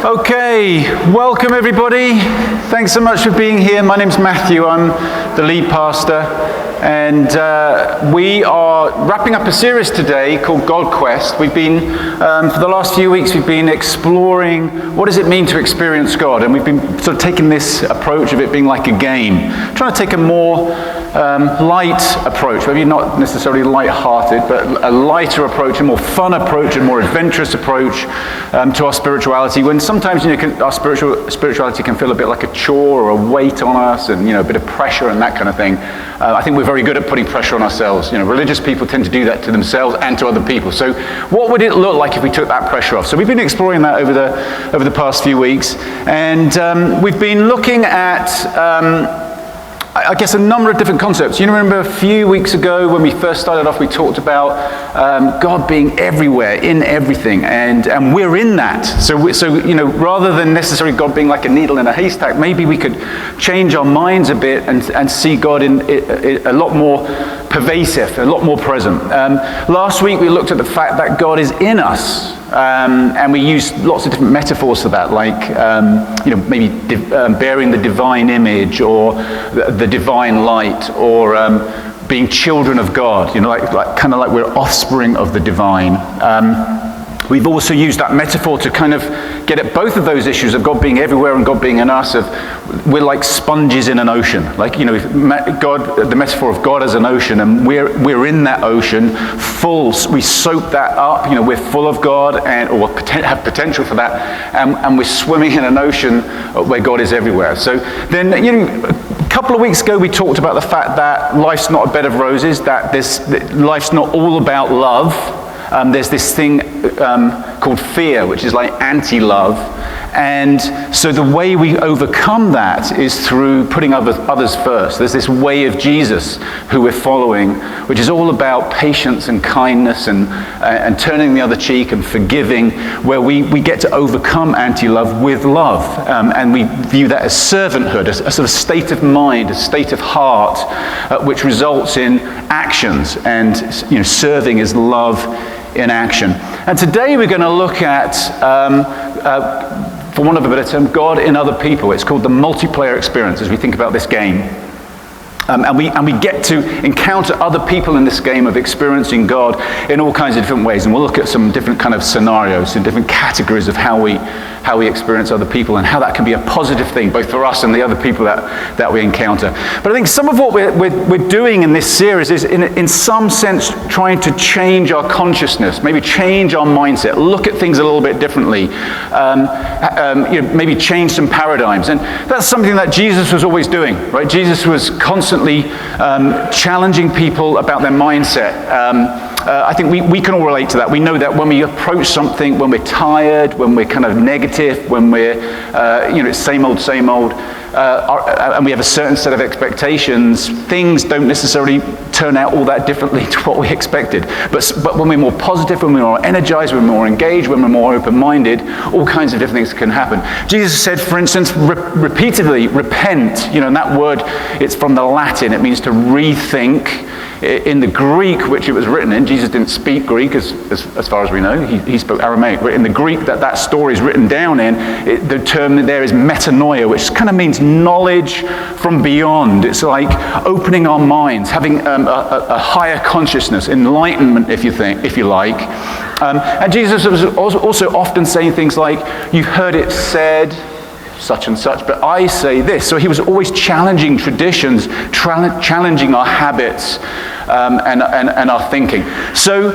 Okay, welcome everybody. Thanks so much for being here. My name's Matthew. I'm the lead pastor, and we are wrapping up a series today called GodQuest. We've been, for the last few weeks, we've been exploring what does it mean to experience God, and we've been sort of taking this approach of it being like a game, trying to take a more light approach, maybe not necessarily light-hearted, but a lighter approach, a more fun approach, a more adventurous approach to our spirituality. When sometimes our spirituality can feel a bit like a chore or a weight on us, and a bit of pressure and that kind of thing. I think we're very good at putting pressure on ourselves. Religious people tend to do that to themselves and to other people. So, what would it look like if we took that pressure off? So, we've been exploring that over the past few weeks, and we've been looking at I guess a number of different concepts. You remember a few weeks ago when we first started off, we talked about God being everywhere, in everything, and we're in that. So rather than necessarily God being like a needle in a haystack, maybe we could change our minds a bit and see God in a lot more pervasive, a lot more present. Last week we looked at the fact that God is in us. And we used lots of different metaphors for that, like maybe bearing the divine image, or the divine light, or being children of God. Kind of like we're offspring of the divine. We've also used that metaphor to kind of get at both of those issues of God being everywhere and God being in us. We're like sponges in an ocean. God, the metaphor of God as an ocean, and we're in that ocean full. We soak that up. We're full of God or have potential for that, and we're swimming in an ocean where God is everywhere. So then, a couple of weeks ago we talked about the fact that life's not a bed of roses. That life's not all about love. There's this thing called fear, which is like anti-love. And so the way we overcome that is through putting others first. There's this way of Jesus who we're following, which is all about patience and kindness and turning the other cheek and forgiving, where we get to overcome anti-love with love. And we view that as servanthood, a sort of state of mind, a state of heart, which results in actions. And serving is love in action. And today we're going to look at, for want of a better term, God in other people. It's called the multiplayer experience as we think about this game. And we get to encounter other people in this game of experiencing God in all kinds of different ways. And we'll look at some different kind of scenarios and different categories of how we experience other people, and how that can be a positive thing, both for us and the other people that we encounter. But I think some of what we're doing in this series is, in some sense, trying to change our consciousness, maybe change our mindset, look at things a little bit differently, maybe change some paradigms. And that's something that Jesus was always doing, right? Jesus was constantly challenging people about their mindset. I think we can all relate to that. We know that when we approach something, when we're tired, when we're kind of negative, when we're, it's same old, and we have a certain set of expectations, things don't necessarily turn out all that differently to what we expected. But when we're more positive, when we're more energized, when we're more engaged, when we're more open-minded, all kinds of different things can happen. Jesus said, for instance, repeatedly, repent. And that word, it's from the Latin. It means to rethink. In the Greek, which it was written in, Jesus didn't speak Greek as far as we know. He spoke Aramaic. But in the Greek that story is written down in, the term there is metanoia, which kind of means knowledge from beyond. It's like opening our minds, having a higher consciousness, enlightenment, if you like. And Jesus was also often saying things like, "You've heard it said such and such, but I say this." So he was always challenging traditions, challenging our habits and our thinking. So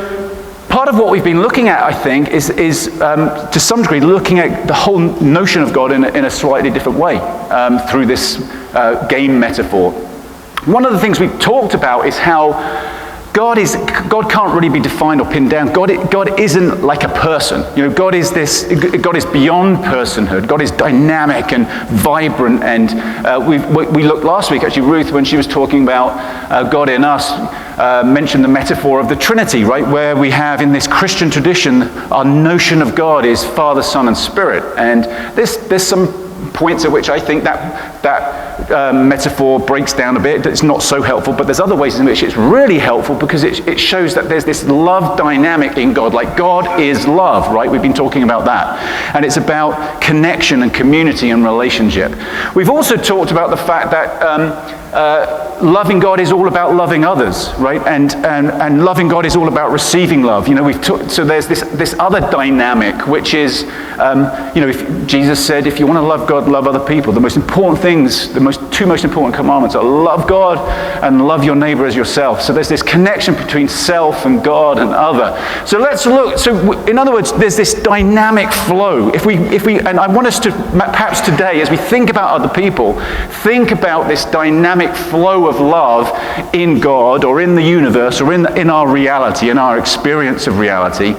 part of what we've been looking at, I think, is to some degree looking at the whole notion of God in a slightly different way through this game metaphor. One of the things we've talked about is how God can't really be defined or pinned down. God isn't like a person. God is beyond personhood. God is dynamic and vibrant. And we looked last week, actually, Ruth, when she was talking about God in us, mentioned the metaphor of the Trinity, right? Where we have in this Christian tradition, our notion of God is Father, Son, and Spirit. And there's some points at which I think that metaphor breaks down a bit. It's not so helpful, but there's other ways in which it's really helpful because it shows that there's this love dynamic in God. Like God is love, right? We've been talking about that. And it's about connection and community and relationship. We've also talked about the fact that loving God is all about loving others, right? And loving God is all about receiving love. So there's this other dynamic, which is, if Jesus said, if you want to love God, love other people. The most important things, two most important commandments are love God and love your neighbor as yourself. So there's this connection between self and God and other. So let's look. So in other words, there's this dynamic flow. If we, and I want us to perhaps today, as we think about other people, think about this dynamic flow of love in God or in the universe or in our reality, in our experience of reality.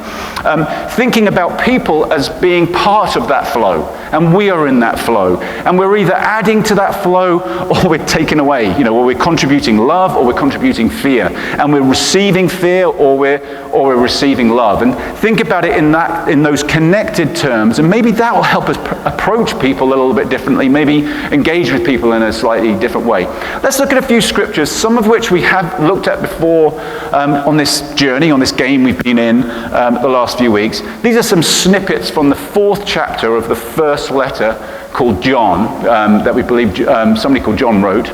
Thinking about people as being part of that flow, and we are in that flow, and we're either adding to that flow or we're taking away, or we're contributing love or we're contributing fear, and we're receiving fear or we're receiving love. And think about it in those connected terms, and maybe that will help us approach people a little bit differently, maybe engage with people in a slightly different way. Let's look at a few scriptures, some of which we have looked at before on this journey, on this game we've been in the last few weeks. These are some snippets from the 4th chapter of the first letter called John, that we believe somebody called John wrote.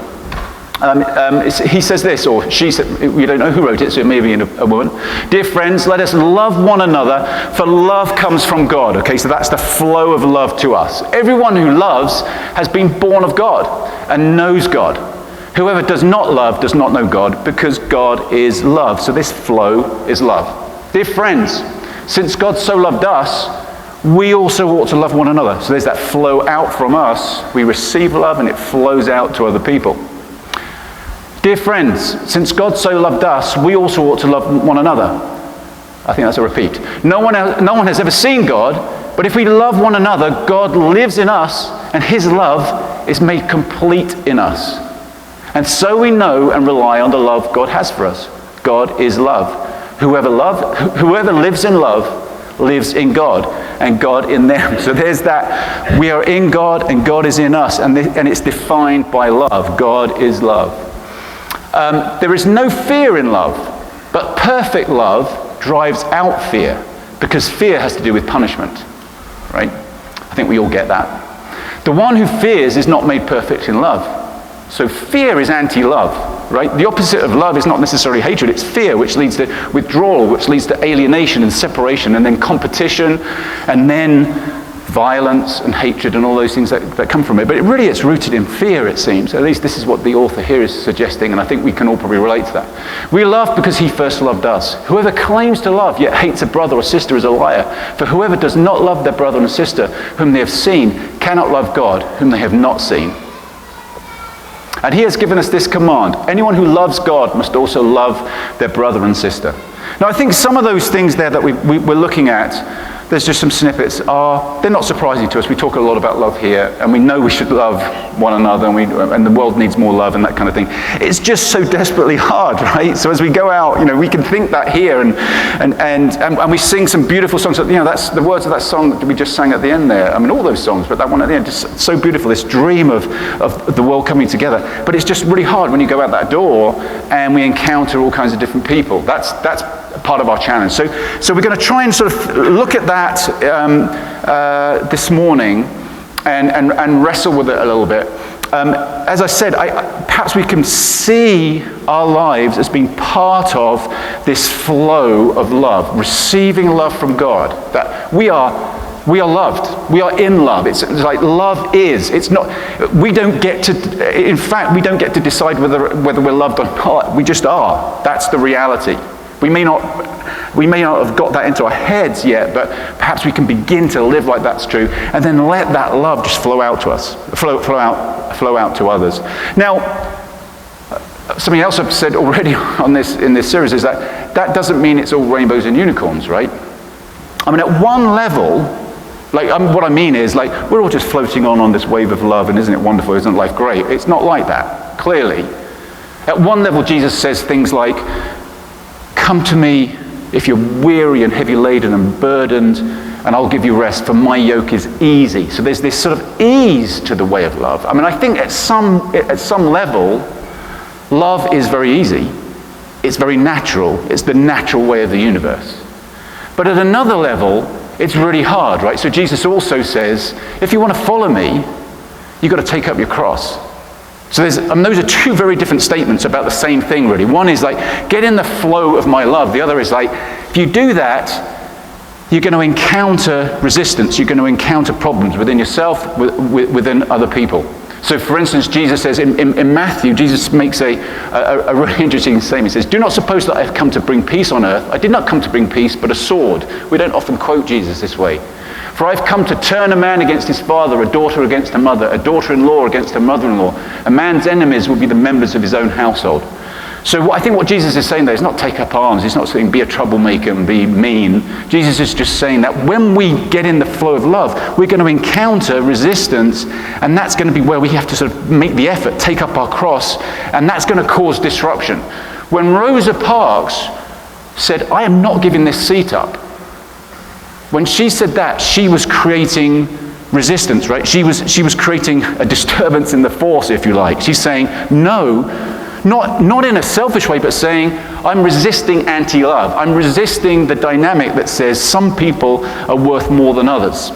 He says this, or she said, we don't know who wrote it, so it may be a woman. Dear friends, let us love one another, for love comes from God. Okay, so that's the flow of love to us. Everyone who loves has been born of God and knows God. Whoever does not love does not know God, because God is love. So this flow is love. Dear friends, since God so loved us, we also ought to love one another. So there's that flow out from us. We receive love and it flows out to other people. Dear friends, since God so loved us, we also ought to love one another. I think that's a repeat. No one has ever seen God, but if we love one another, God lives in us and his love is made complete in us. And so we know and rely on the love God has for us. God is love. Whoever lives in love lives in God and God in them. So there's that. We are in God and God is in us, and it's defined by love. God is love. There is no fear in love, but perfect love drives out fear, because fear has to do with punishment, right? I think we all get that. The one who fears is not made perfect in love. So fear is anti-love, right? The opposite of love is not necessarily hatred, it's fear, which leads to withdrawal, which leads to alienation and separation, and then competition, and then violence and hatred and all those things that come from it. But it's rooted in fear, it seems. At least this is what the author here is suggesting, and I think we can all probably relate to that. We love because he first loved us. Whoever claims to love yet hates a brother or sister is a liar. For whoever does not love their brother and sister whom they have seen cannot love God whom they have not seen. And he has given us this command: anyone who loves God must also love their brother and sister. Now I think some of those things there that we're looking at, there's just some snippets, they're not surprising to us. We talk a lot about love here, and we know we should love one another, and the world needs more love and that kind of thing. It's just so desperately hard, right? So as we go out, we can think that here, and we sing some beautiful songs. That's the words of that song that we just sang at the end there. I mean, all those songs, but that one at the end, just so beautiful, this dream of the world coming together. But it's just really hard when you go out that door and we encounter all kinds of different people. That's part of our challenge. So we're going to try and sort of look at that this morning and wrestle with it a little bit. As I said, perhaps we can see our lives as being part of this flow of love, receiving love from God. That we are loved. We are in love. It's like love is. It's not. We don't get to. In fact, we don't get to decide whether we're loved or not. We just are. That's the reality. We may not have got that into our heads yet, but perhaps we can begin to live like that's true, and then let that love just flow out to us, flow out to others. Now, something else I've said already in this series is that doesn't mean it's all rainbows and unicorns, right? I mean, at one level, what I mean is, we're all just floating on this wave of love, and isn't it wonderful? Isn't life great? It's not like that, clearly. At one level, Jesus says things like, "Come to me if you're weary and heavy laden and burdened, and I'll give you rest, for my yoke is easy. So there's this sort of ease to the way of love. I mean, I think at some level, love is very easy. It's very natural. It's the natural way of the universe. But at another level, it's really hard, right? So Jesus also says, if you want to follow me, you've got to take up your cross. So those are two very different statements about the same thing, really. One is like, get in the flow of my love. The other is like, if you do that, you're going to encounter resistance. You're going to encounter problems within yourself, within other people. So, for instance, Jesus says in Matthew, Jesus makes a really interesting statement. He says, do not suppose that I have come to bring peace on earth. I did not come to bring peace, but a sword. We don't often quote Jesus this way. For I've come to turn a man against his father, a daughter against her mother, a daughter-in-law against her mother-in-law. A man's enemies will be the members of his own household. So I think what Jesus is saying there is not take up arms. He's not saying be a troublemaker and be mean. Jesus is just saying that when we get in the flow of love, we're going to encounter resistance, and that's going to be where we have to sort of make the effort, take up our cross, and that's going to cause disruption. When Rosa Parks said, I am not giving this seat up, when she said that, she was creating resistance, right? She was creating a disturbance in the force, if you like. She's saying, no, not in a selfish way, but saying, I'm resisting anti-love. I'm resisting the dynamic that says some people are worth more than others.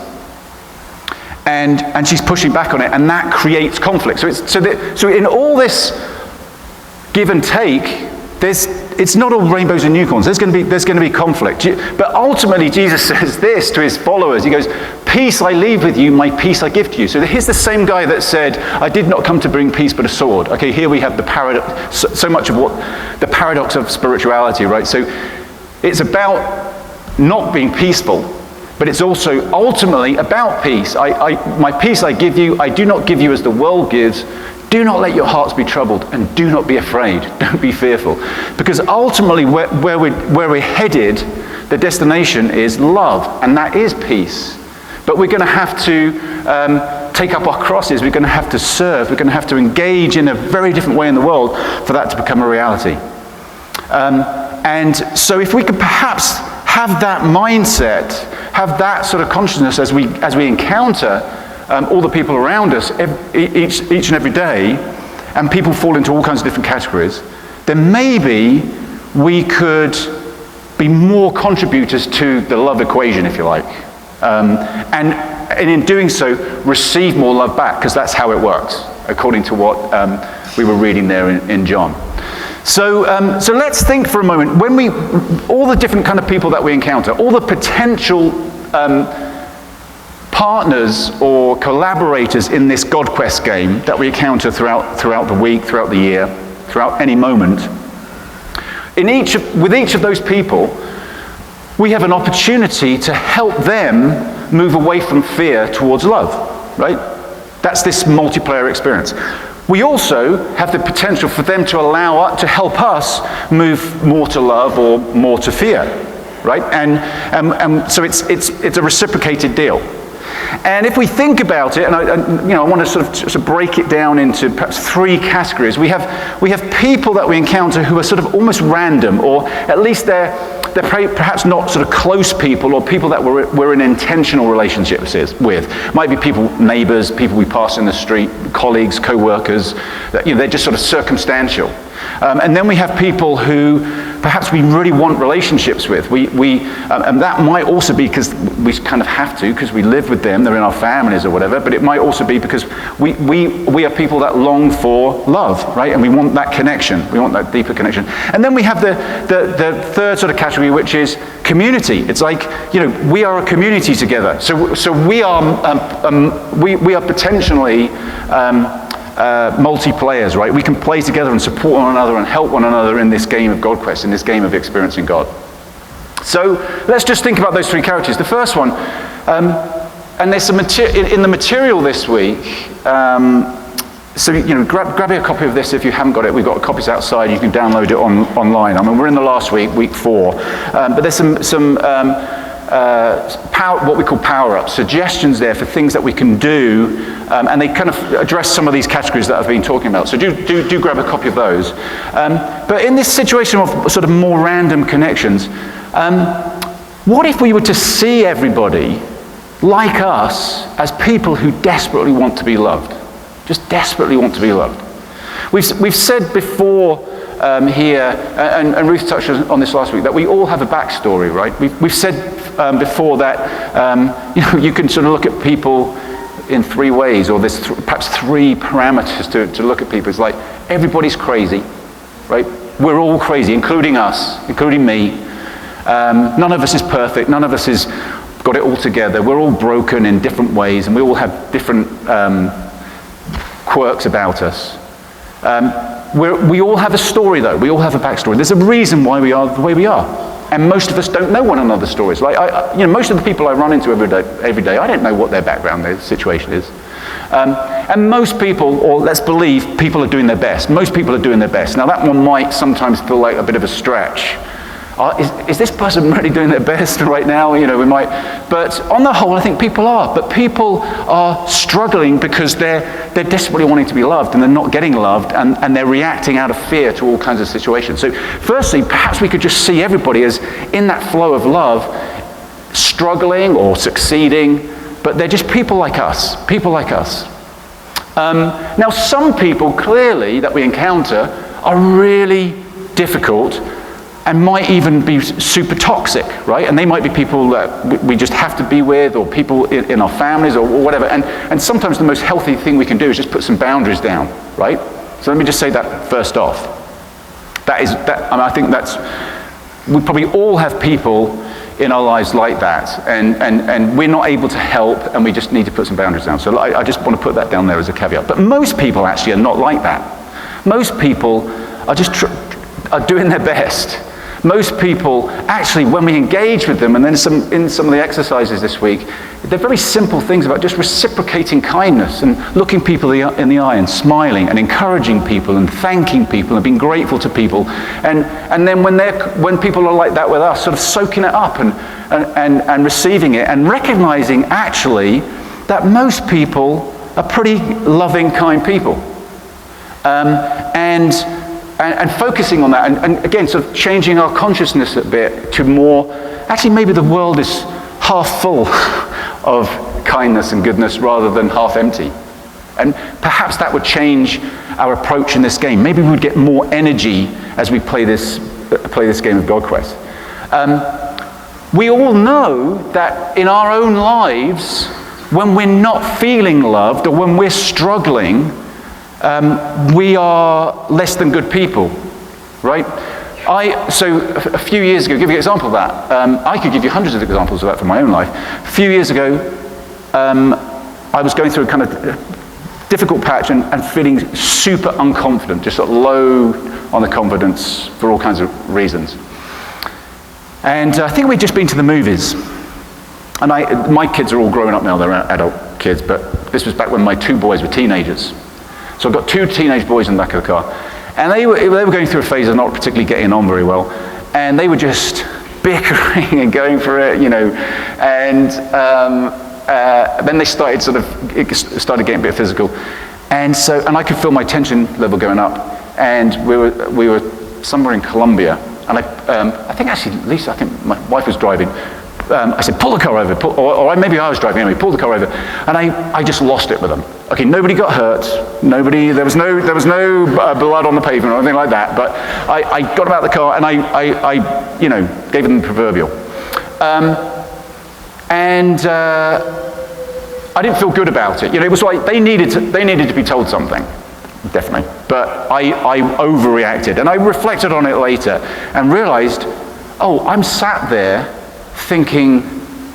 And she's pushing back on it, and that creates conflict. So in all this give and take, it's not all rainbows and unicorns. There's going to be conflict. But ultimately, Jesus says this to his followers. He goes, peace I leave with you, my peace I give to you. So here's the same guy that said, I did not come to bring peace but a sword. Okay, here we have the paradox, so much of the paradox of spirituality, right? So it's about not being peaceful, but it's also ultimately about peace. My peace I give you, I do not give you as the world gives. Do not let your hearts be troubled, and do not be afraid. Don't be fearful. Because ultimately where we're headed, the destination is love, and that is peace. But we're going to have to take up our crosses. We're going to have to serve. We're going to have to engage in a very different way in the world for that to become a reality. And so if we could perhaps have that mindset, have that sort of consciousness as we encounter all the people around us each and every day, and people fall into all kinds of different categories, then maybe we could be more contributors to the love equation, if you like. And in doing so, receive more love back, because that's how it works, according to what we were reading there in John. So let's think for a moment, all the different kind of people that we encounter, all the potential partners or collaborators in this GodQuest game that we encounter throughout the week, throughout the year, throughout any moment. With each of those people, we have an opportunity to help them move away from fear towards love, right? That's this multiplayer experience. We also have the potential for them to help us move more to love or more to fear, right? And so it's a reciprocated deal. And if we think about it, and I want to sort of break it down into perhaps three categories. We have people that we encounter who are sort of almost random, or at least they're perhaps not sort of close people, or people that we're in intentional relationships with. Might be people, neighbors, people we pass in the street, colleagues, co-workers. They're just sort of circumstantial. And then we have people who perhaps we really want relationships with. And that might also be because we kind of have to, because we live with them, they're in our families or whatever, but it might also be because we are people that long for love, right? And we want that connection. We want that deeper connection. And then we have the third sort of category, which is community. It's like, we are a community together. So we are potentially multiplayers, right? We can play together and support one another and help one another in this game of GodQuest, in this game of experiencing God. So let's just think about those three characters. The first one, and there's some in the material this week. So grab a copy of this if you haven't got it. We've got copies outside. You can download it online. I mean, we're in the last week 4, but there's some what we call power-ups, suggestions there for things that we can do, and they kind of address some of these categories that I've been talking about. So do grab a copy of those. But in this situation of sort of more random connections, What if we were to see everybody like us as people who desperately want to be loved? Just desperately want to be loved. We've said before here, and Ruth touched on this last week, that we all have a backstory, right? We've said before that you can sort of look at people in three ways, or there's perhaps three parameters to look at people. It's like everybody's crazy, right? We're all crazy, including us, including me. None of us is perfect. None of us has got it all together. We're all broken in different ways, and we all have different quirks about us. We all have a story, though. We all have a backstory. There's a reason why we are the way we are. And most of us don't know one another's stories. Like, most of the people I run into every day, I don't know what their background, their situation is. And most people, or let's believe, people are doing their best. Most people are doing their best. Now, that one might sometimes feel like a bit of a stretch. Is this person really doing their best right now? We might. But on the whole, I think people are. But people are struggling because they're desperately wanting to be loved, and they're not getting loved, and they're reacting out of fear to all kinds of situations. So firstly, perhaps we could just see everybody as in that flow of love, struggling or succeeding, but they're just people like us. People like us. Now, some people, clearly, that we encounter are really difficult and might even be super toxic, right? And they might be people that we just have to be with, or people in our families, or whatever. And sometimes the most healthy thing we can do is just put some boundaries down, right? So let me just say that first off. I think we probably all have people in our lives like that, and we're not able to help, and we just need to put some boundaries down. So I just want to put that down there as a caveat. But most people actually are not like that. Most people are just are doing their best. Most people, actually, when we engage with them, and then in some of the exercises this week, they're very simple things about just reciprocating kindness and looking people in the eye and smiling and encouraging people and thanking people and being grateful to people. And then when people are like that with us, sort of soaking it up and receiving it and recognizing, actually, that most people are pretty loving, kind people. And focusing on that, and again, sort of changing our consciousness a bit to more, actually maybe the world is half full of kindness and goodness rather than half empty. And perhaps that would change our approach in this game. Maybe we would get more energy as we play this game of GodQuest. We all know that in our own lives, when we're not feeling loved or when we're struggling, we are less than good people, right? So a few years ago, give you an example of that. I could give you hundreds of examples of that from my own life. A few years ago, I was going through a kind of difficult patch and feeling super unconfident, just sort of low on the confidence for all kinds of reasons. And I think we'd just been to the movies. And my kids are all grown up now, they're adult kids, but this was back when my two boys were teenagers. So I've got two teenage boys in the back of the car. And they were going through a phase of not particularly getting on very well. And they were just bickering and going for it, And then they started getting a bit physical. And I could feel my tension level going up. And we were somewhere in Colombia. And I think my wife was driving. I said, pull the car over, or maybe I was driving anyway, pull the car over. And I just lost it with them. Okay, nobody got hurt, there was no blood on the pavement or anything like that, but I got them out of the car and I gave them the proverbial. I didn't feel good about it. It was like they needed to be told something, definitely. But I overreacted, and I reflected on it later and realized, I'm sat there thinking,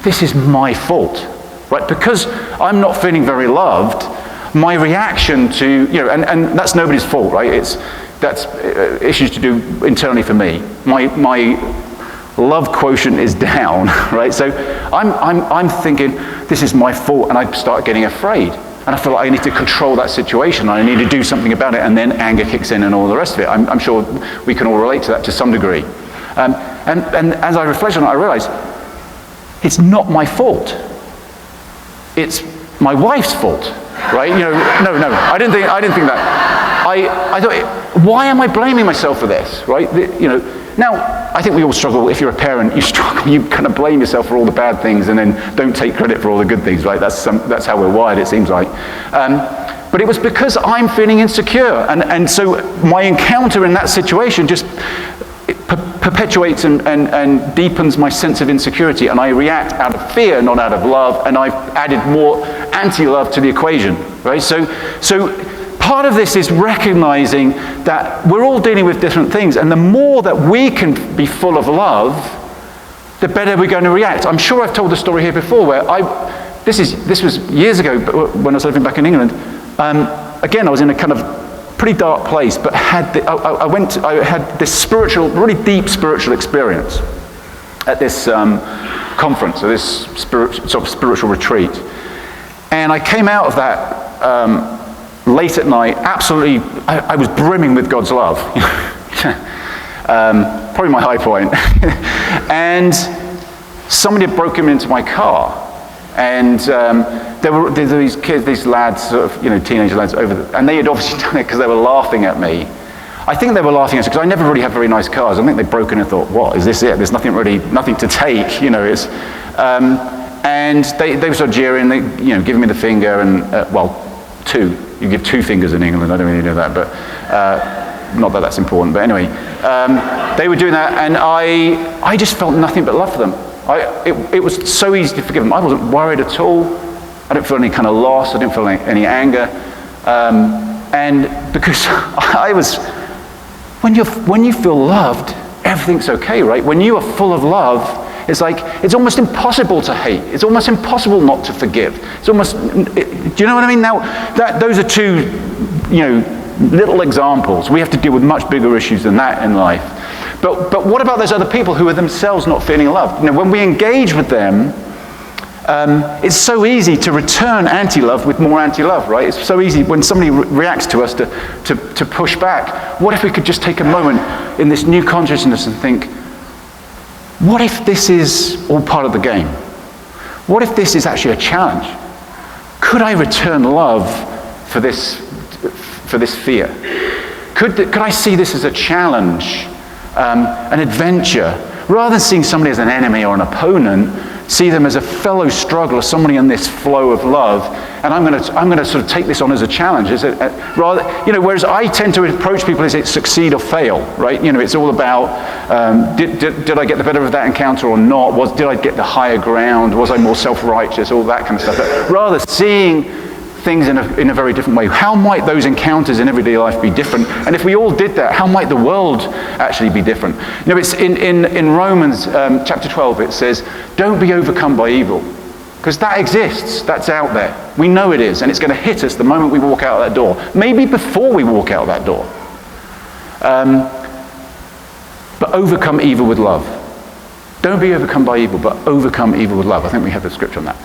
this is my fault, right? Because I'm not feeling very loved, my reaction to, and that's nobody's fault, right? That's issues to do internally for me. My love quotient is down, right? So I'm thinking, this is my fault, and I start getting afraid. And I feel like I need to control that situation, and I need to do something about it, and then anger kicks in and all the rest of it. I'm sure we can all relate to that to some degree. And as I reflect on it, I realize, it's not my fault. It's my wife's fault, right? No, I didn't think that. I thought, why am I blaming myself for this, right? Now, I think we all struggle. If you're a parent, you struggle. You kind of blame yourself for all the bad things and then don't take credit for all the good things, right? That's how we're wired, it seems like. But it was because I'm feeling insecure. And so my encounter in that situation just perpetuates and deepens my sense of insecurity. And I react out of fear, not out of love. And I've added more anti-love to the equation, right? So part of this is recognizing that we're all dealing with different things, and the more that we can be full of love, the better we're going to react. I'm sure I've told the story here before where this was years ago when I was living back in England. Again, I was in a kind of pretty dark place, but I had this really deep spiritual experience at this conference, or this spiritual retreat. And I came out of that late at night, absolutely, I was brimming with God's love. Probably my high point. And somebody had broken into my car. And there were these kids, these lads, sort of, teenage lads and they had obviously done it because they were laughing at me. I think they were laughing at us because I never really have very nice cars. I think they'd broken and thought, what, is this it? There's nothing to take, and they were sort of jeering, giving me the finger, and, two. You give two fingers in England, I don't really know that, but not that that's important, but anyway. They were doing that, and I just felt nothing but love for them. It was so easy to forgive them. I wasn't worried at all. I didn't feel any kind of loss. I didn't feel any anger. And because when you feel loved, everything's okay, right? When you are full of love, it's almost impossible to hate. It's almost impossible not to forgive. Do you know what I mean? Now, those are two, little examples. We have to deal with much bigger issues than that in life. But what about those other people who are themselves not feeling loved? When we engage with them, it's so easy to return anti-love with more anti-love, right? It's so easy when somebody reacts to us to push back. What if we could just take a moment in this new consciousness and think, what if this is all part of the game? What if this is actually a challenge? Could I return love for this fear? Could I see this as a challenge, an adventure, rather than seeing somebody as an enemy or an opponent? See them as a fellow struggler, somebody in this flow of love, and I'm going to sort of take this on as a challenge. Whereas I tend to approach people as it's succeed or fail, right? It's all about did I get the better of that encounter or not? Did I get the higher ground? Was I more self-righteous? All that kind of stuff. But rather seeing things in a very different way. How might those encounters in everyday life be different? And if we all did that, how might the world actually be different? It's in Romans chapter 12, it says, don't be overcome by evil. Because that exists, that's out there. We know it is, and it's going to hit us the moment we walk out of that door. Maybe before we walk out of that door. But overcome evil with love. Don't be overcome by evil, but overcome evil with love. I think we have the scripture on that.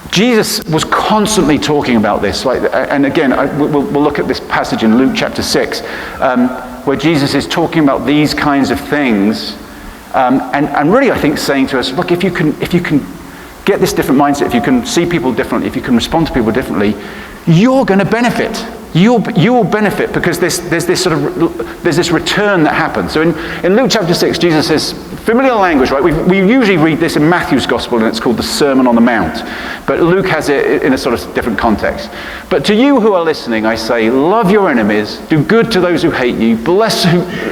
Jesus was constantly talking about this. And again, we'll look at this passage in Luke chapter 6, where Jesus is talking about these kinds of things. And really, I think, saying to us, look, if you can get this different mindset, if you can see people differently, if you can respond to people differently, you're going to benefit. You will benefit because there's this return that happens. So in Luke chapter 6, Jesus says, familiar language, right? We usually read this in Matthew's gospel, and it's called the Sermon on the Mount. But Luke has it in a sort of different context. But to you who are listening, I say, love your enemies, do good to those who hate you, bless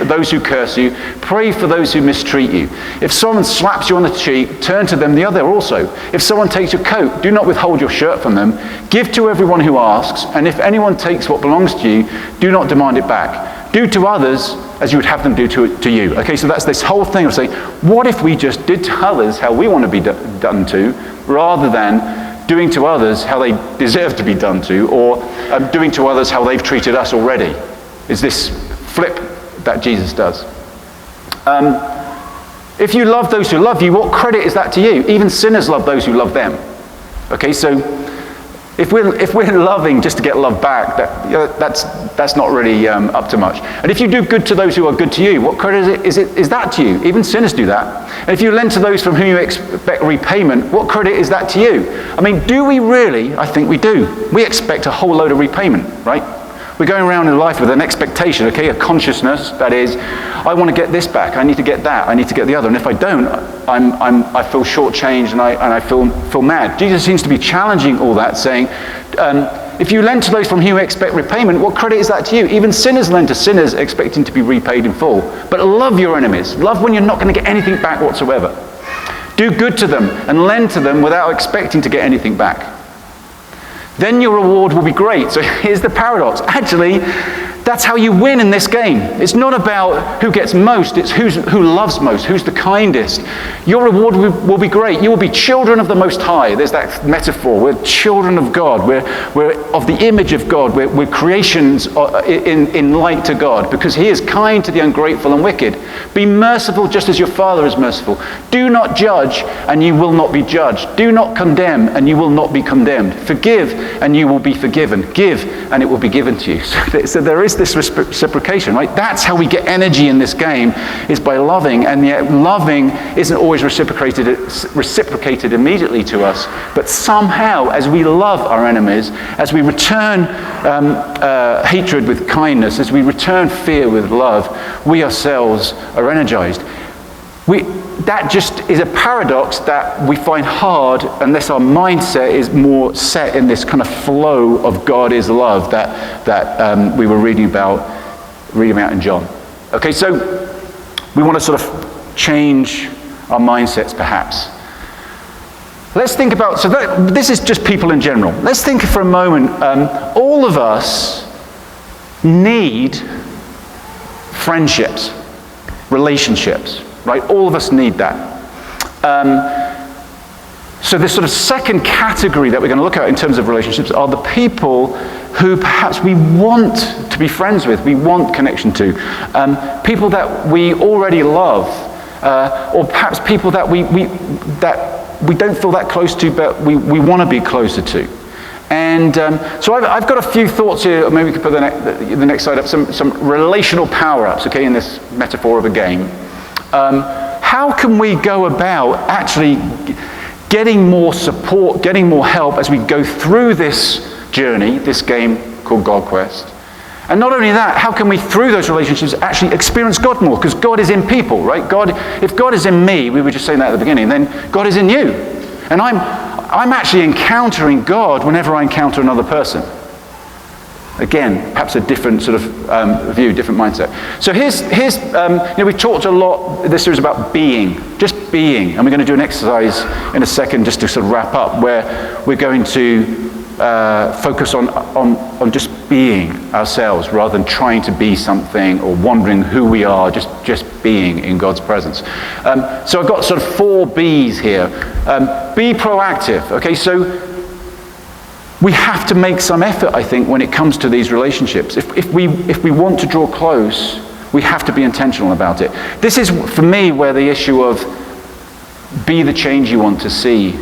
those who curse you, pray for those who mistreat you. If someone slaps you on the cheek, turn to them the other also. If someone takes your coat, do not withhold your shirt from them. Give to everyone who asks, and if anyone takes what belongs to you, do not demand it back. Do to others as you would have them do to you. Okay, so that's this whole thing of saying, what if we just did to others how we want to be done to, rather than doing to others how they deserve to be done to, or doing to others how they've treated us already? Is this flip that Jesus does. If you love those who love you, what credit is that to you? Even sinners love those who love them. Okay, so if we're loving just to get love back, that's not really up to much. And if you do good to those who are good to you, what credit is that to you? Even sinners do that. And if you lend to those from whom you expect repayment, what credit is that to you? I mean, do we really? I think we do. We expect a whole load of repayment, right? We're going around in life with an expectation, okay, a consciousness that is, I want to get this back, I need to get that, I need to get the other, and if I don't, I feel shortchanged and I feel mad. Jesus seems to be challenging all that, saying, if you lend to those from whom you expect repayment, what credit is that to you? Even sinners lend to sinners expecting to be repaid in full. But love your enemies. Love when you're not going to get anything back whatsoever. Do good to them and lend to them without expecting to get anything back. Then your reward will be great. So here's the paradox. Actually, that's how you win in this game. It's not about who gets most, it's who loves most, who's the kindest. Your reward will be great. You will be children of the Most High. There's that metaphor. We're children of God. We're of the image of God. We're creations in light to God, because He is kind to the ungrateful and wicked. Be merciful just as your Father is merciful. Do not judge, and you will not be judged. Do not condemn, and you will not be condemned. Forgive, and you will be forgiven. Give, and it will be given to you. So there is this reciprocation, right? That's how we get energy in this game, is by loving, and yet loving isn't always reciprocated immediately to us, but somehow as we love our enemies, as we return hatred with kindness, as we return fear with love, we ourselves are energized. That just is a paradox that we find hard unless our mindset is more set in this kind of flow of God is love that we were reading about in John. Okay, so we want to sort of change our mindsets perhaps. Let's think about, this is just people in general. Let's think for a moment, all of us need friendships, relationships. Right, all of us need that. So this sort of second category that we're going to look at in terms of relationships are the people who perhaps we want to be friends with, we want connection to. People that we already love, or perhaps people that we don't feel that close to, but we want to be closer to. And so I've got a few thoughts here. Maybe we could put the next slide up. Some relational power-ups, okay, in this metaphor of a game. How can we go about actually getting more support, getting more help as we go through this journey, this game called GodQuest? And not only that, how can we, through those relationships, actually experience God more? Because God is in people, right? If God is in me, we were just saying that at the beginning, then God is in you. And I'm actually encountering God whenever I encounter another person. Again, perhaps a different sort of view, different mindset. So here's we talked a lot this series about being, just being, and we're going to do an exercise in a second just to sort of wrap up, where we're going to focus on just being ourselves rather than trying to be something or wondering who we are, just being in God's presence. So I've got sort of 4 B's here. Be proactive. Okay, so we have to make some effort, I think, when it comes to these relationships. If we want to draw close, we have to be intentional about it. This is, for me, where the issue of be the change you want to see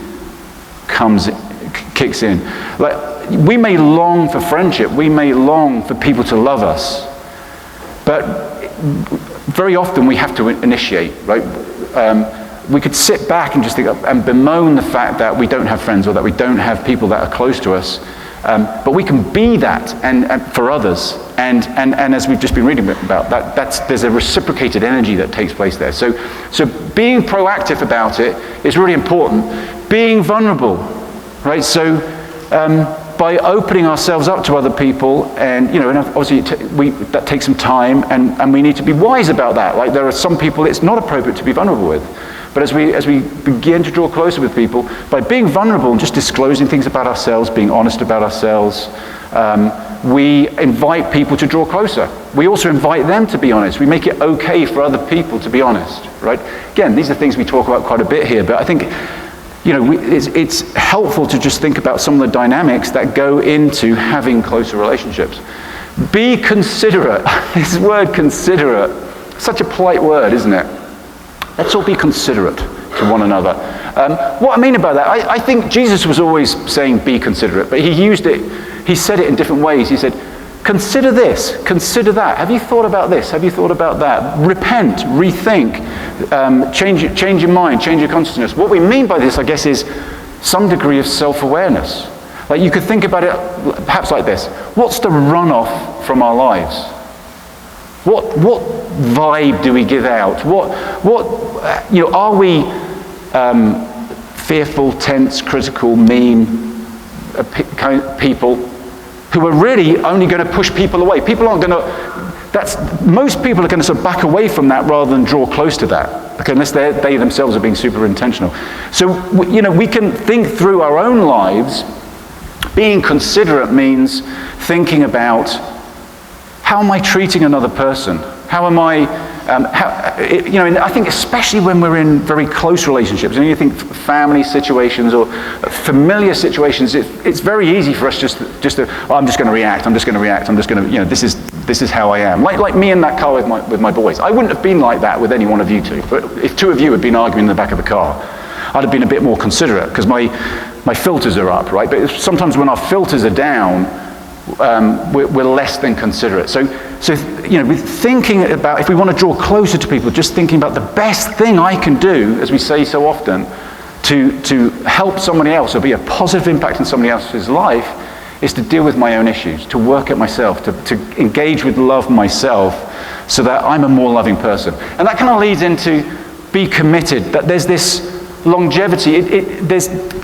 kicks in. Like, we may long for friendship, we may long for people to love us, but very often we have to initiate, right? We could sit back and just think and bemoan the fact that we don't have friends or that we don't have people that are close to us, but we can be that and for others. And as we've just been reading about, there's a reciprocated energy that takes place there. So being proactive about it is really important. Being vulnerable, right? So by opening ourselves up to other people, and and obviously that takes some time, and we need to be wise about that. Like, there are some people it's not appropriate to be vulnerable with. But as we begin to draw closer with people, by being vulnerable and just disclosing things about ourselves, being honest about ourselves, we invite people to draw closer. We also invite them to be honest. We make it okay for other people to be honest, right? Again, these are things we talk about quite a bit here, but I think it's helpful to just think about some of the dynamics that go into having closer relationships. Be considerate. This word considerate, such a polite word, isn't it? Let's all be considerate to one another. What I mean by that, I think Jesus was always saying be considerate, but he said it in different ways. He said, consider this, consider that. Have you thought about this? Have you thought about that? Repent, rethink, change your mind, change your consciousness. What we mean by this, I guess, is some degree of self-awareness. Like you could think about it perhaps like this. What's the runoff from our lives? What vibe do we give out? Are we fearful, tense, critical, mean people who are really only going to push people away? People aren't going to, most people are going to sort of back away from that rather than draw close to that, okay, unless they themselves are being super intentional. So, we can think through our own lives. Being considerate means thinking about, how am I treating another person? How am I, I think especially when we're in very close relationships, and you think family situations or familiar situations, it's very easy for us just to I'm just going to react, I'm just going to, this is how I am. Like me in that car with my boys. I wouldn't have been like that with any one of you two. But if two of you had been arguing in the back of the car, I'd have been a bit more considerate, because my filters are up, right? But sometimes when our filters are down, we're less than considerate. So thinking about, if we want to draw closer to people, just thinking about the best thing I can do, as we say so often, to help somebody else or be a positive impact in somebody else's life, is to deal with my own issues, to work at myself, to engage with love myself, so that I'm a more loving person. And that kind of leads into be committed, that there's this longevity.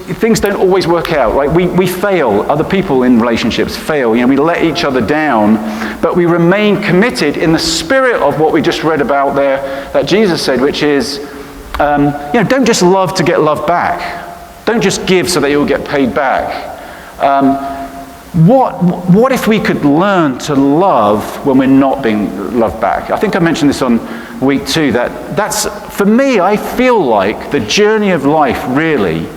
Things don't always work out, right? We fail. Other people in relationships fail. We let each other down, but we remain committed in the spirit of what we just read about there, that Jesus said, which is, don't just love to get love back. Don't just give so that you'll get paid back. What if we could learn to love when we're not being loved back? I think I mentioned this on week 2, that's, for me, I feel like the journey of life really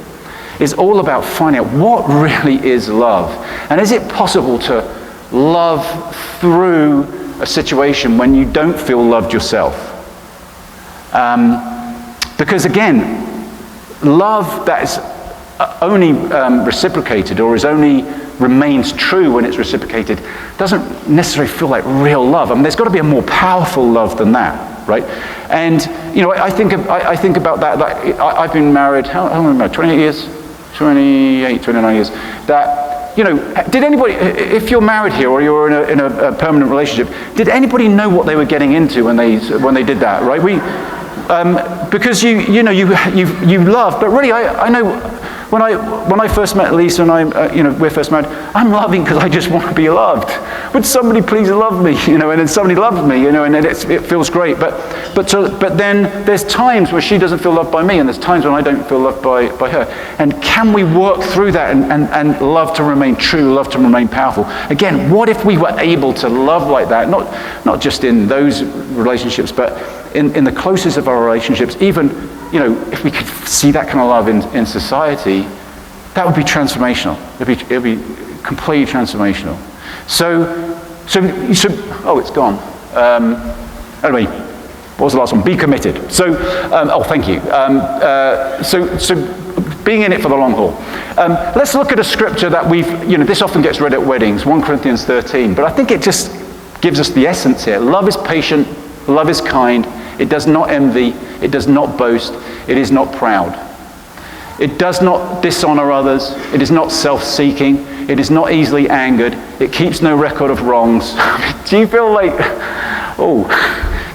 is all about finding out what really is love. And is it possible to love through a situation when you don't feel loved yourself? Because again, love that is only reciprocated, or is only remains true when it's reciprocated, doesn't necessarily feel like real love. I mean, there's got to be a more powerful love than that, right? And I think about that. Like, I've been married. How long am I married? 28 years, 28, 29 years. That did anybody? If you're married here or you're in a permanent relationship, did anybody know what they were getting into when they did that? Right? Because you love, but really I know. When I first met Lisa and we're first married, I'm loving because I just want to be loved. Would somebody please love me? And then somebody loves me, and then it feels great. But then there's times where she doesn't feel loved by me, and there's times when I don't feel loved by her. And can we work through that and love to remain true, love to remain powerful? Again, what if we were able to love like that, not just in those relationships, but in the closest of our relationships, even, if we could see that kind of love in society, that would be transformational. It'd be completely transformational. So it's gone. Anyway, what was the last one? Be committed. So, thank you. So being in it for the long haul. Let's look at a scripture that this often gets read at weddings, 1 Corinthians 13, but I think it just gives us the essence here. Love is patient, love is kind, it does not envy, it does not boast, it is not proud. It does not dishonor others, it is not self-seeking, it is not easily angered, it keeps no record of wrongs. Do you feel like,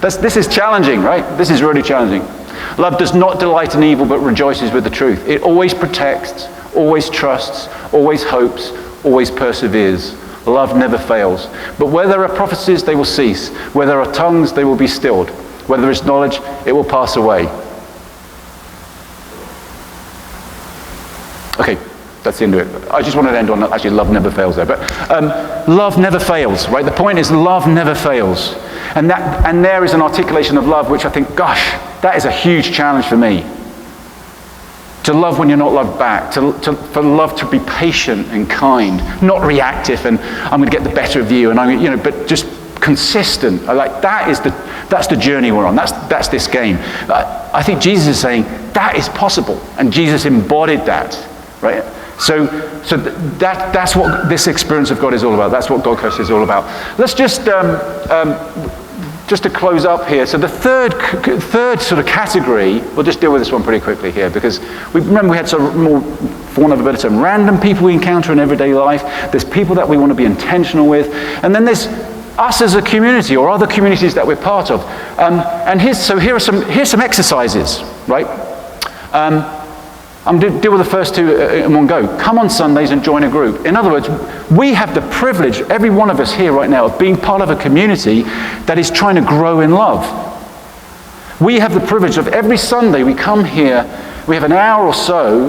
this is challenging, right? This is really challenging. Love does not delight in evil, but rejoices with the truth. It always protects, always trusts, always hopes, always perseveres. Love never fails. But where there are prophecies, they will cease. Where there are tongues, they will be stilled. Where there is knowledge, it will pass away. Okay, that's the end of it. I just wanted to end on, actually, love never fails there. But love never fails, right? The point is, love never fails. And there is an articulation of love, which I think, gosh, that is a huge challenge for me. To love when you're not loved back. For love to be patient and kind, not reactive and I'm going to get the better of you, and but just consistent. That's the journey we're on. That's this game. I think Jesus is saying that is possible, and Jesus embodied that, right? So that's what this experience of God is all about. That's what GodQuest is all about. Let's just to close up here. So the third sort of category, we'll just deal with this one pretty quickly here, because we had some more for want of a better term, random people we encounter in everyday life. There's people that we want to be intentional with. And then there's us as a community or other communities that we're part of. Here are some exercises, right? I'm going to deal with the first two in one go. Come on Sundays and join a group. In other words, we have the privilege, every one of us here right now, of being part of a community that is trying to grow in love. We have the privilege of every Sunday we come here, we have an hour or so,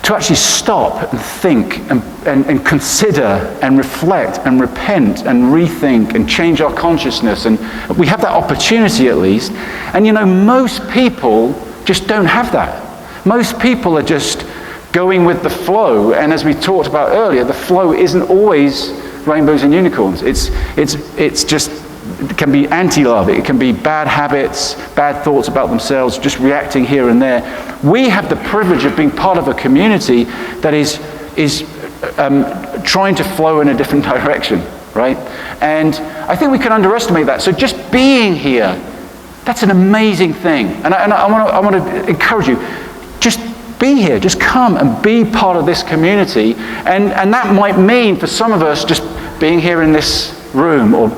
to actually stop and think and consider and reflect and repent and rethink and change our consciousness. And we have that opportunity at least. And most people just don't have that. Most people are just going with the flow. And as we talked about earlier, the flow isn't always rainbows and unicorns. It's just, it can be anti-love. It can be bad habits, bad thoughts about themselves, just reacting here and there. We have the privilege of being part of a community that is trying to flow in a different direction, right? And I think we can underestimate that. So just being here, that's an amazing thing. And I want to encourage you, just be here, just come and be part of this community. And that might mean for some of us just being here in this room or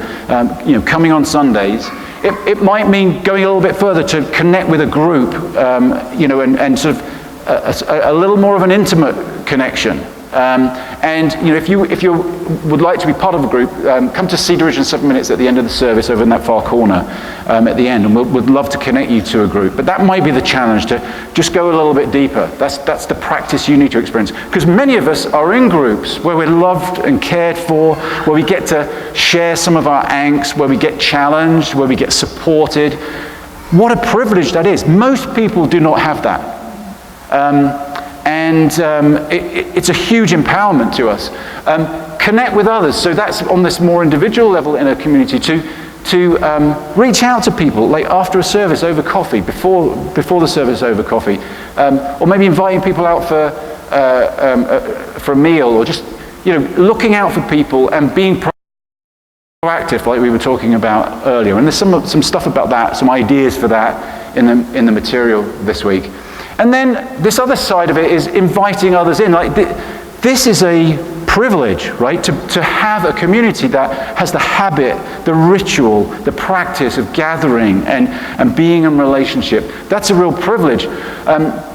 coming on Sundays. It might mean going a little bit further to connect with a group, and sort of a little more of an intimate connection. If you would like to be part of a group, come to Cedar in 7 minutes at the end of the service over in that far corner at the end, and we'd love to connect you to a group. But that might be the challenge, to just go a little bit deeper. That's the practice you need to experience. Because many of us are in groups where we're loved and cared for, where we get to share some of our angst, where we get challenged, where we get supported. What a privilege that is. Most people do not have that. It's a huge empowerment to us. Connect with others. So that's on this more individual level in a community, to reach out to people, like after a service over coffee, before the service over coffee, or maybe inviting people out for a meal, or just looking out for people and being proactive, like we were talking about earlier. And there's some stuff about that, some ideas for that in the material this week. And then this other side of it is inviting others in. Like this is a privilege, right? To have a community that has the habit, the ritual, the practice of gathering and being in relationship. That's a real privilege.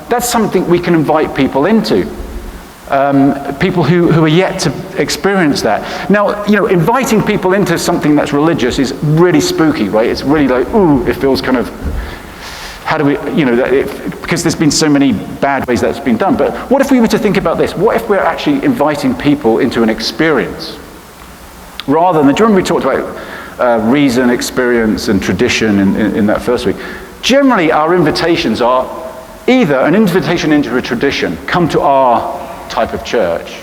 That's something we can invite people into. People who are yet to experience that. Now, inviting people into something that's religious is really spooky, right? It's really like, ooh, it feels kind of, how do we, because there's been so many bad ways that's been done. But what if we were to think about this? What if we're actually inviting people into an experience? Rather than, do you remember we talked about reason, experience, and tradition in that first week? Generally, our invitations are either an invitation into a tradition, come to our type of church,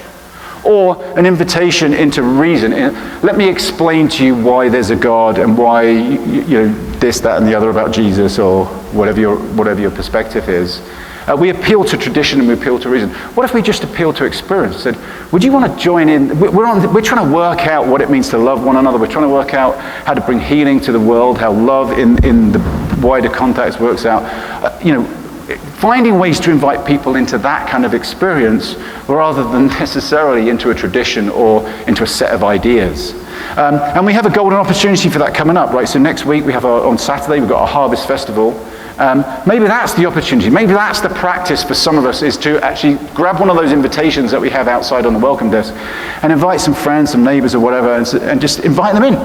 or an invitation into reason. Let me explain to you why there's a God and why this, that, and the other about Jesus, or whatever your perspective is. We appeal to tradition and we appeal to reason. What if we just appeal to experience? Said, would you want to join in? We're trying to work out what it means to love one another. We're trying to work out how to bring healing to the world, how love in the wider context works out. Finding ways to invite people into that kind of experience rather than necessarily into a tradition or into a set of ideas. And we have a golden opportunity for that coming up, right? So next week on Saturday we've got our Harvest Festival. Maybe that's the opportunity. Maybe that's the practice for some of us, is to actually grab one of those invitations that we have outside on the welcome desk and invite some friends, some neighbors or whatever, and just invite them in.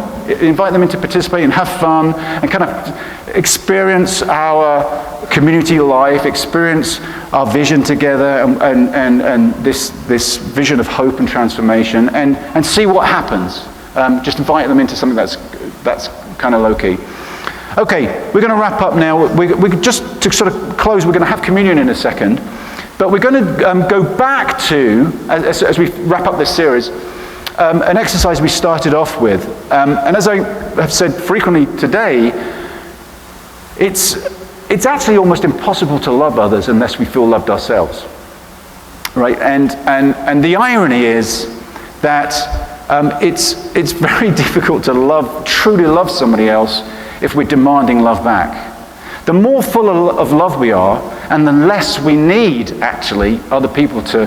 Invite them in to participate and have fun and kind of experience our community life, experience our vision together and this vision of hope and transformation, and see what happens. Just invite them into something that's kind of low-key. Okay, we're going to wrap up now. We just to sort of close, we're going to have communion in a second, but we're going to go back to, as we wrap up this series, an exercise we started off with. And as I have said frequently today, it's actually almost impossible to love others unless we feel loved ourselves, right? And the irony is that it's very difficult to truly love somebody else if we're demanding love back. the more full of love we are, and the less we need, actually, other people to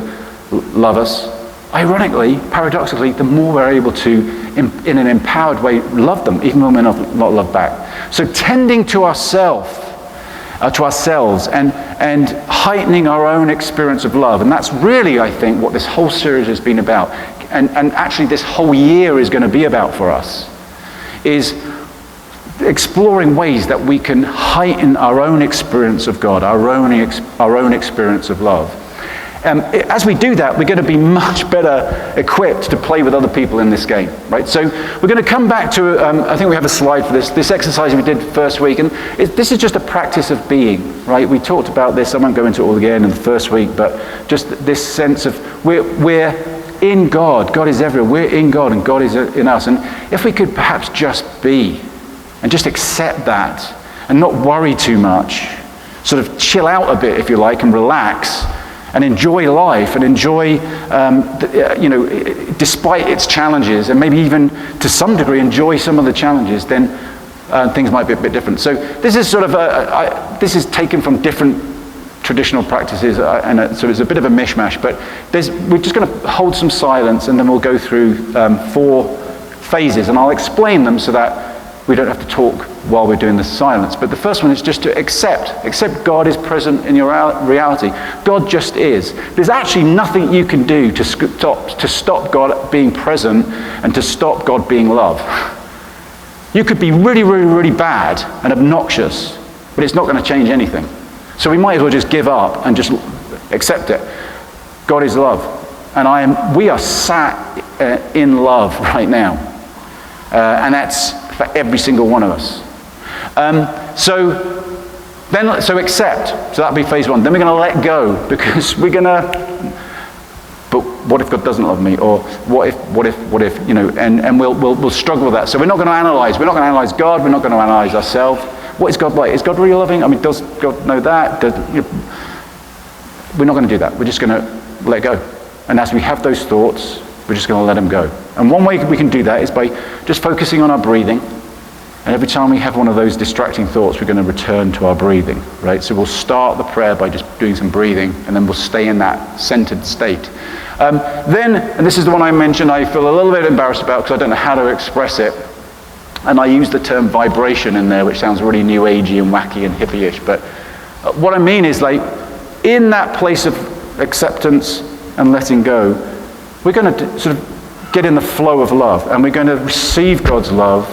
love us, ironically, paradoxically, the more we're able to, in an empowered way, love them, even when we're not loved back. So tending to ourselves and heightening our own experience of love. And that's really, I think, what this whole series has been about. And actually this whole year is going to be about for us, is exploring ways that we can heighten our own experience of God, our own experience of love. As we do that, we're going to be much better equipped to play with other people in this game, right? So we're going to come back to, I think we have a slide for this exercise we did first week, and this is just a practice of being, right? We talked about this, I won't go into it all again in the first week, but just this sense of we're in God. God is everywhere. We're in God, and God is in us. And if we could perhaps just be, and just accept that, and not worry too much, sort of chill out a bit, if you like, and relax, and enjoy life, and enjoy, despite its challenges, and maybe even to some degree enjoy some of the challenges, then things might be a bit different. So this is sort of this is taken from different traditional practices, so it's a bit of a mishmash. But we're just going to hold some silence, and then we'll go through 4 phases, and I'll explain them so that we don't have to talk while we're doing the silence. But the first one is just to accept God is present in your reality. God just is. There's actually nothing you can do to stop God being present and to stop God being love. You could be really, really, really bad and obnoxious, but it's not going to change anything. So we might as well just give up and just accept it. God is love. And we are sat in love right now. And that's for every single one of us. So accept. So that'll be phase 1. Then we're going to let go, because we're going to. But what if God doesn't love me? Or what if? And we'll struggle with that. So we're not going to analyze. We're not going to analyze God. We're not going to analyze ourselves. What is God like? Is God really loving? I mean, does God know that? We're not going to do that. We're just going to let go. And as we have those thoughts, we're just going to let them go. And one way we can do that is by just focusing on our breathing. And every time we have one of those distracting thoughts, we're going to return to our breathing, right? So we'll start the prayer by just doing some breathing, and then we'll stay in that centered state. Then, and this is the one I mentioned, I feel a little bit embarrassed about because I don't know how to express it. And I use the term vibration in there, which sounds really new agey and wacky and hippie-ish. But what I mean is, like, in that place of acceptance and letting go, we're going to sort of get in the flow of love, and we're going to receive God's love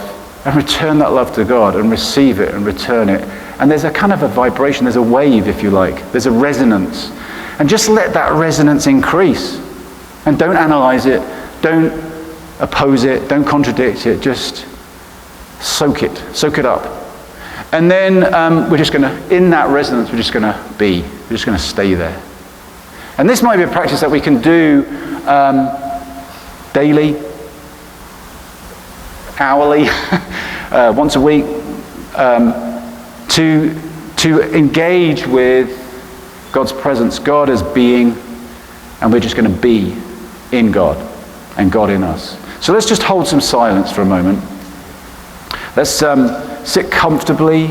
and return that love to God, and receive it and return it. And there's a kind of a vibration, there's a wave, if you like, there's a resonance. And just let that resonance increase. And don't analyze it, don't oppose it, don't contradict it, just soak it up. And then we're just going to, in that resonance, we're just going to stay there. And this might be a practice that we can do daily, hourly, once a week, to engage with God's presence, God as being, and we're just going to be in God and God in us. So let's just hold some silence for a moment. Let's sit comfortably.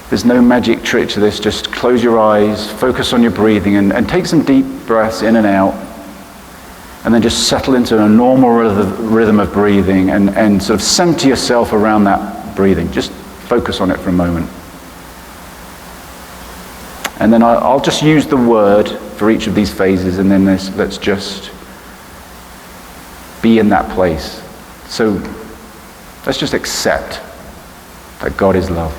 There's no magic trick to this. Just close your eyes, focus on your breathing, and take some deep breaths in and out. And then just settle into a normal rhythm of breathing, and sort of center yourself around that breathing. Just focus on it for a moment. And then I'll just use the word for each of these phases, and then let's just be in that place. So let's just accept that God is love.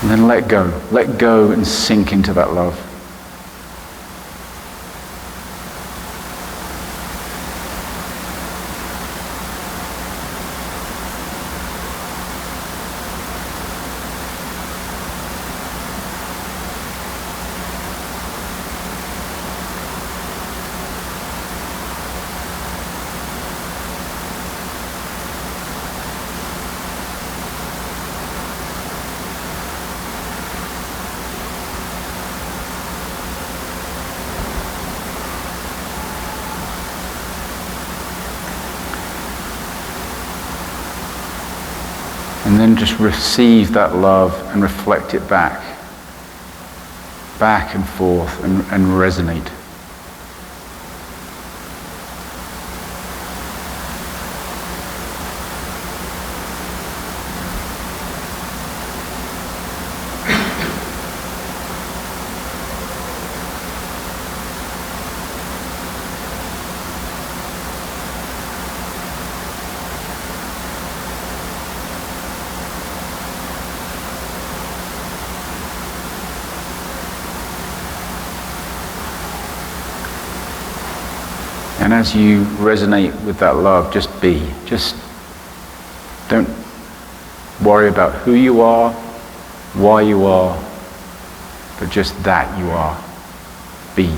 And then let go and sink into that love. And then just receive that love and reflect it back and forth, and resonate. And as you resonate with that love, just be. Just don't worry about who you are, why you are, but just that you are. Be.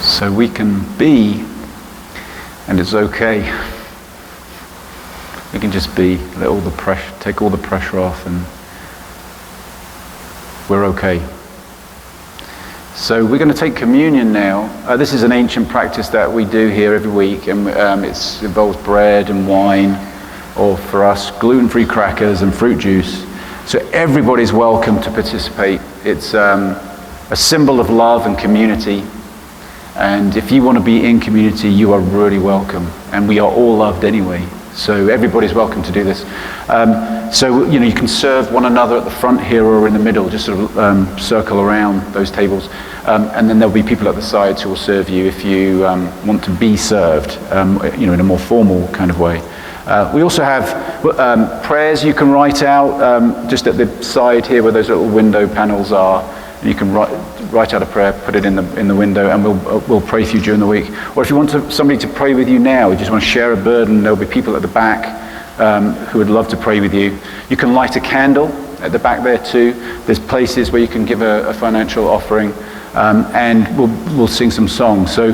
So we can be, and it's okay. We can just be, let all the pressure, take all the pressure off, and we're okay. So we're going to take communion now. This is an ancient practice that we do here every week, and it involves bread and wine, or for us, gluten-free crackers and fruit juice. So everybody's welcome to participate. It's a symbol of love and community. And if you want to be in community, you are really welcome. And we are all loved anyway. So everybody's welcome to do this. So you can serve one another at the front here or in the middle, just sort of circle around those tables. And then there'll be people at the sides who will serve you if you want to be served, in a more formal kind of way. We also have prayers you can write out just at the side here where those little window panels are. And you can write out a prayer, put it in the window, and we'll pray for you during the week. Or if you want somebody to pray with you now, you just want to share a burden, there'll be people at the back who would love to pray with you. You can light a candle at the back there too. There's places where you can give a financial offering, and we'll sing some songs. So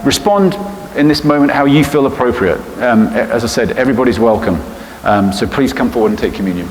respond in this moment how you feel appropriate. As I said, everybody's welcome. So please come forward and take communion.